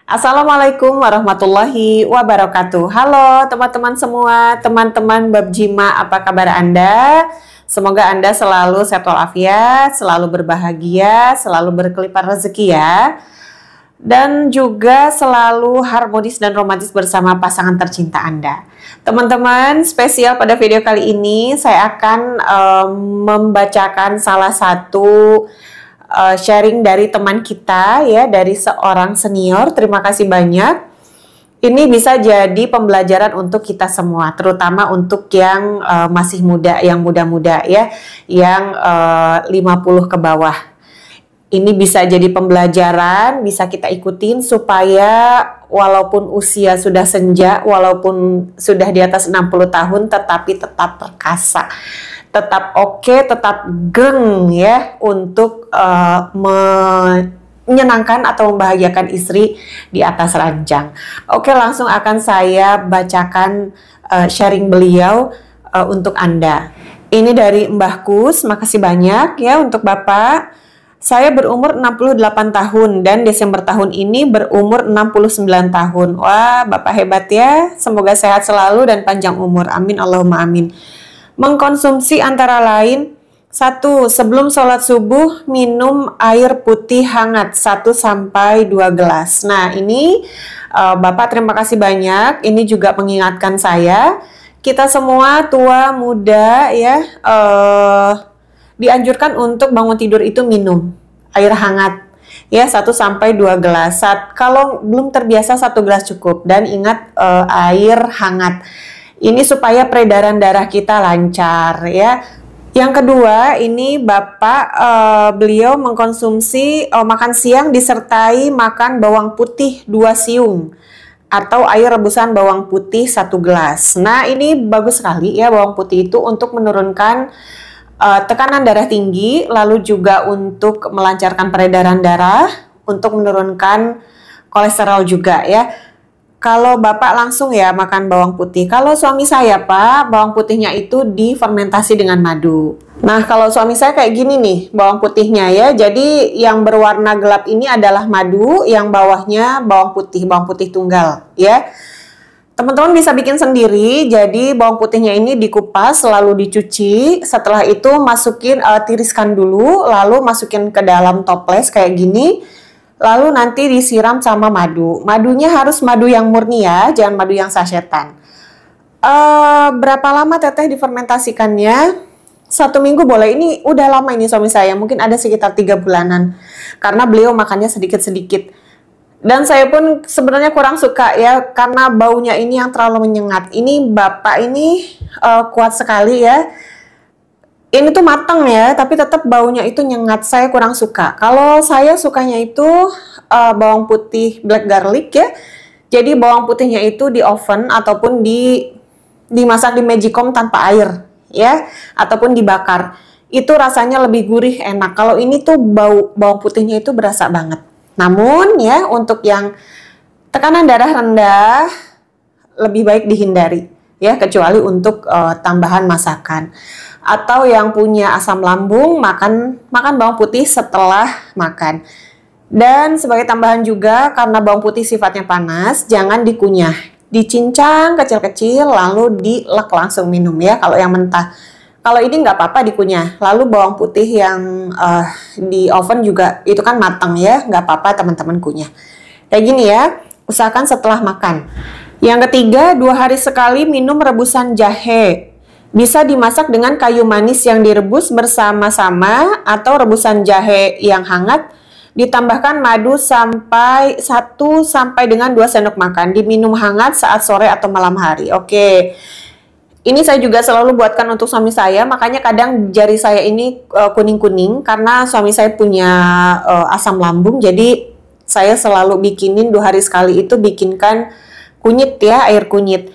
Assalamualaikum warahmatullahi wabarakatuh. Halo teman-teman semua, teman-teman Bab Jima, apa kabar Anda? Semoga Anda selalu sehat walafiat, selalu berbahagia, selalu berkelimpahan rezeki ya. Dan juga selalu harmonis dan romantis bersama pasangan tercinta Anda. Teman-teman, spesial pada video kali ini saya akan membacakan salah satu sharing dari teman kita ya, dari seorang senior. Terima kasih banyak. Ini bisa jadi pembelajaran untuk kita semua, terutama untuk yang masih muda, yang muda-muda ya, yang 50 ke bawah. Ini bisa jadi pembelajaran, bisa kita ikutin supaya walaupun usia sudah senja, walaupun sudah di atas 60 tahun, tetapi tetap perkasa. Tetap oke, tetap geng ya untuk menyenangkan atau membahagiakan istri di atas ranjang. Oke, langsung akan saya bacakan sharing beliau untuk Anda. Ini dari Mbah Kus, makasih banyak ya untuk Bapak. Saya berumur 68 tahun dan Desember tahun ini berumur 69 tahun. Wah, Bapak hebat ya. Semoga sehat selalu dan panjang umur. Amin, Allahumma amin. Mengkonsumsi antara lain 1. Sebelum sholat subuh minum air putih hangat 1-2 gelas. Nah ini Bapak terima kasih banyak. Ini juga mengingatkan saya, kita semua tua muda ya dianjurkan untuk bangun tidur itu minum air hangat ya 1-2 gelas. Kalau belum terbiasa 1 gelas cukup, dan ingat air hangat. Ini supaya peredaran darah kita lancar ya. Yang kedua, ini Bapak beliau mengkonsumsi makan siang disertai makan bawang putih 2 siung atau air rebusan bawang putih 1 gelas. Nah, ini bagus sekali ya bawang putih itu untuk menurunkan tekanan darah tinggi, lalu juga untuk melancarkan peredaran darah, untuk menurunkan kolesterol juga ya. Kalau Bapak langsung ya makan bawang putih. Kalau suami saya Pak, bawang putihnya itu difermentasi dengan madu. Nah kalau suami saya kayak gini nih bawang putihnya ya. Jadi yang berwarna gelap ini adalah madu, yang bawahnya bawang putih tunggal ya. Teman-teman bisa bikin sendiri. Jadi bawang putihnya ini dikupas, lalu dicuci. Setelah itu masukin, tiriskan dulu, lalu masukin ke dalam toples kayak gini. Lalu nanti disiram sama madu. Madunya harus madu yang murni ya, jangan madu yang sasetan. Berapa lama teteh difermentasikannya? 1 minggu boleh. Ini udah lama ini suami saya, mungkin ada sekitar 3 bulanan. Karena beliau makannya sedikit-sedikit. Dan saya pun sebenarnya kurang suka ya, karena baunya ini yang terlalu menyengat. Ini Bapak ini kuat sekali ya. Ini tuh matang ya, tapi tetap baunya itu nyengat. Saya kurang suka. Kalau saya sukanya itu bawang putih black garlic ya. Jadi bawang putihnya itu di oven ataupun dimasak di magicom tanpa air ya, ataupun dibakar. Itu rasanya lebih gurih, enak. Kalau ini tuh bawang putihnya itu berasa banget. Namun ya untuk yang tekanan darah rendah lebih baik dihindari ya, kecuali untuk tambahan masakan. Atau yang punya asam lambung, makan bawang putih setelah makan. Dan sebagai tambahan juga, karena bawang putih sifatnya panas, jangan dikunyah. Dicincang kecil-kecil lalu dilek langsung minum ya kalau yang mentah. Kalau ini nggak apa-apa dikunyah. Lalu bawang putih yang di oven juga itu kan matang ya, nggak apa-apa teman-teman kunyah. Kayak gini ya, usahakan setelah makan. Yang ketiga, 2 hari sekali minum rebusan jahe. Bisa dimasak dengan kayu manis yang direbus bersama-sama atau rebusan jahe yang hangat, ditambahkan madu sampai 1 sampai dengan 2 sendok makan, diminum hangat saat sore atau malam hari. Oke. Ini saya juga selalu buatkan untuk suami saya, makanya kadang jari saya ini kuning-kuning karena suami saya punya asam lambung, jadi saya selalu bikinin 2 hari sekali itu bikinkan kunyit ya, air kunyit.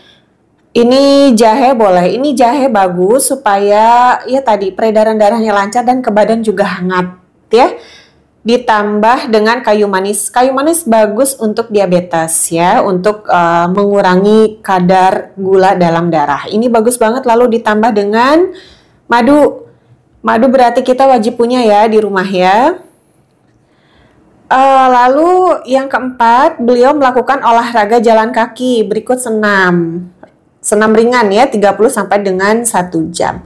Ini jahe boleh, ini jahe bagus supaya ya tadi peredaran darahnya lancar dan ke badan juga hangat ya. Ditambah dengan kayu manis. Kayu manis bagus untuk diabetes ya, untuk mengurangi kadar gula dalam darah. Ini bagus banget, lalu ditambah dengan madu. Madu berarti kita wajib punya ya di rumah ya. Lalu yang keempat, beliau melakukan olahraga jalan kaki berikut senam. Senam ringan ya, 30 sampai dengan 1 jam.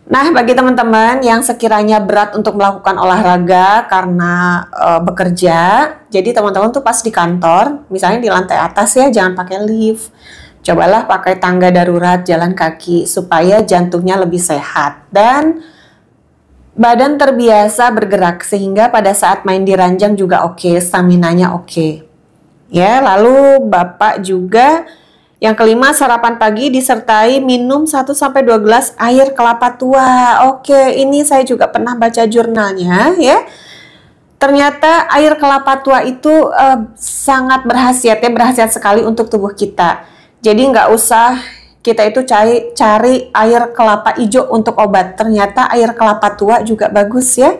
Nah, bagi teman-teman yang sekiranya berat untuk melakukan olahraga karena bekerja, jadi teman-teman tuh pas di kantor, misalnya di lantai atas ya, jangan pakai lift. Cobalah pakai tangga darurat jalan kaki supaya jantungnya lebih sehat dan badan terbiasa bergerak sehingga pada saat main di ranjang juga oke, staminanya oke. Ya, lalu Bapak juga yang kelima, sarapan pagi disertai minum 1-2 gelas air kelapa tua. Oke, ini saya juga pernah baca jurnalnya ya. Ternyata air kelapa tua itu sangat berkhasiat ya, berkhasiat sekali untuk tubuh kita. Jadi nggak usah kita itu cari air kelapa hijau untuk obat. Ternyata air kelapa tua juga bagus ya.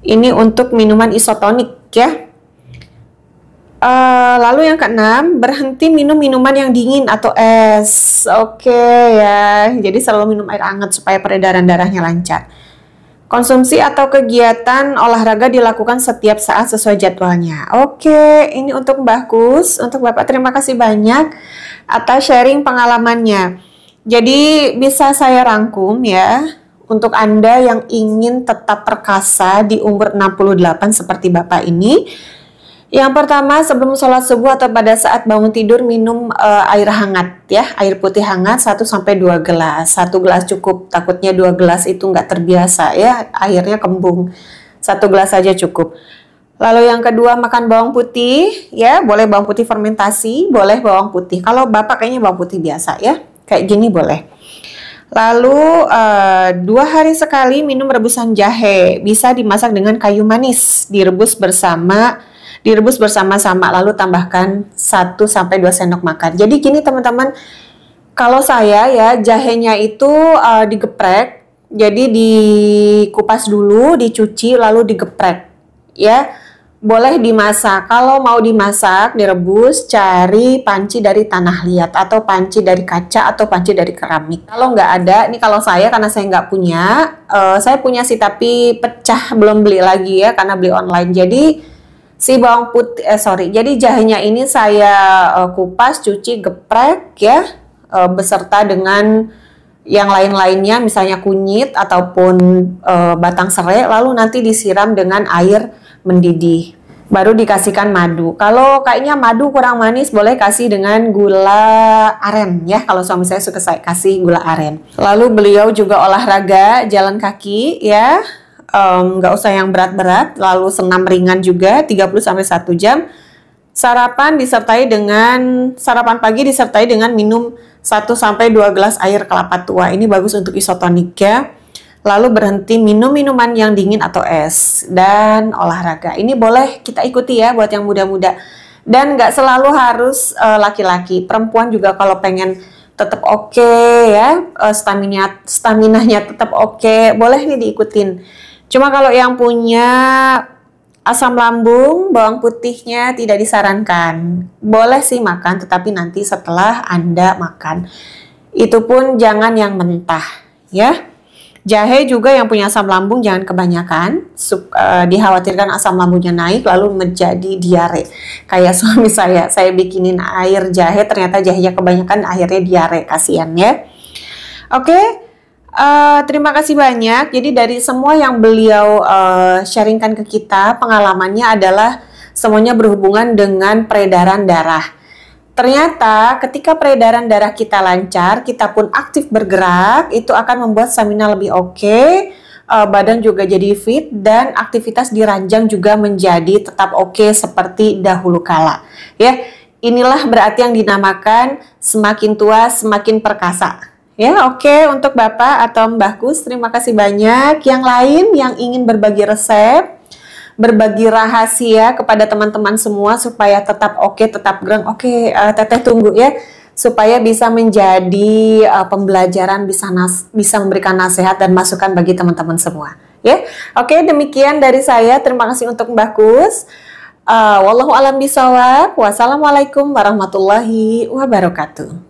Ini untuk minuman isotonik ya. Lalu yang keenam, berhenti minum minuman yang dingin atau es. Oke ya, jadi selalu minum air hangat supaya peredaran darahnya lancar. Konsumsi atau kegiatan olahraga dilakukan setiap saat sesuai jadwalnya. Oke, ini untuk Mbah Kus, untuk Bapak terima kasih banyak atas sharing pengalamannya. Jadi bisa saya rangkum ya, untuk Anda yang ingin tetap perkasa di umur 68 seperti Bapak ini. Yang pertama, sebelum sholat subuh atau pada saat bangun tidur minum air hangat ya, air putih hangat 1-2 gelas. 1 gelas cukup, takutnya 2 gelas itu nggak terbiasa ya, airnya kembung. 1 gelas saja cukup. Lalu yang kedua, makan bawang putih ya, boleh bawang putih fermentasi, boleh bawang putih. Kalau Bapak kayaknya bawang putih biasa ya, kayak gini boleh. Lalu 2 hari sekali minum rebusan jahe, bisa dimasak dengan kayu manis, direbus bersama-sama lalu tambahkan 1-2 sendok makan. Jadi gini teman-teman, kalau saya ya jahenya itu digeprek, jadi dikupas dulu, dicuci lalu digeprek ya. Boleh dimasak, kalau mau dimasak, direbus, cari panci dari tanah liat atau panci dari kaca atau panci dari keramik. Kalau nggak ada, ini kalau saya karena saya nggak punya, saya punya sih tapi pecah, belum beli lagi ya karena beli online. Jadi si bawang putih, jadi jahenya ini saya kupas, cuci, geprek ya, beserta dengan yang lain-lainnya, misalnya kunyit ataupun batang serai, lalu nanti disiram dengan air mendidih. Baru dikasihkan madu. Kalau kayaknya madu kurang manis, boleh kasih dengan gula aren ya. Kalau suami saya suka saya kasih gula aren. Lalu beliau juga olahraga jalan kaki ya. Nggak usah yang berat-berat, lalu senam ringan juga 30-1 jam. Sarapan pagi disertai dengan minum 1-2 gelas air kelapa tua. Ini bagus untuk isotonik ya. Lalu berhenti minum minuman yang dingin atau es dan olahraga. Ini boleh kita ikuti ya buat yang muda-muda. Dan nggak selalu harus laki-laki, perempuan juga kalau pengen tetap oke ya, staminanya tetap oke, boleh nih diikutin. Cuma kalau yang punya asam lambung, bawang putihnya tidak disarankan. Boleh sih makan, tetapi nanti setelah Anda makan. Itu pun jangan yang mentah ya. Jahe juga yang punya asam lambung jangan kebanyakan, dikhawatirkan asam lambungnya naik lalu menjadi diare. Kayak suami saya bikinin air jahe, ternyata jahenya kebanyakan akhirnya diare, kasihan ya. Oke. Terima kasih banyak. Jadi dari semua yang beliau sharingkan ke kita, pengalamannya adalah semuanya berhubungan dengan peredaran darah. Ternyata ketika peredaran darah kita lancar, kita pun aktif bergerak, itu akan membuat stamina lebih oke, badan juga jadi fit, dan aktivitas di ranjang juga menjadi tetap oke seperti dahulu kala. Ya, inilah berarti yang dinamakan semakin tua semakin perkasa. Ya, oke, untuk Bapak atau Mbah Kus, terima kasih banyak. Yang lain yang ingin berbagi resep, berbagi rahasia kepada teman-teman semua supaya tetap oke, tetap gerang. Oke, Teteh tunggu ya, supaya bisa menjadi pembelajaran, bisa memberikan nasihat dan masukan bagi teman-teman semua. Ya, oke, demikian dari saya. Terima kasih untuk Mbah Kus. Wallahu a'lam bishawab. Wassalamualaikum warahmatullahi wabarakatuh.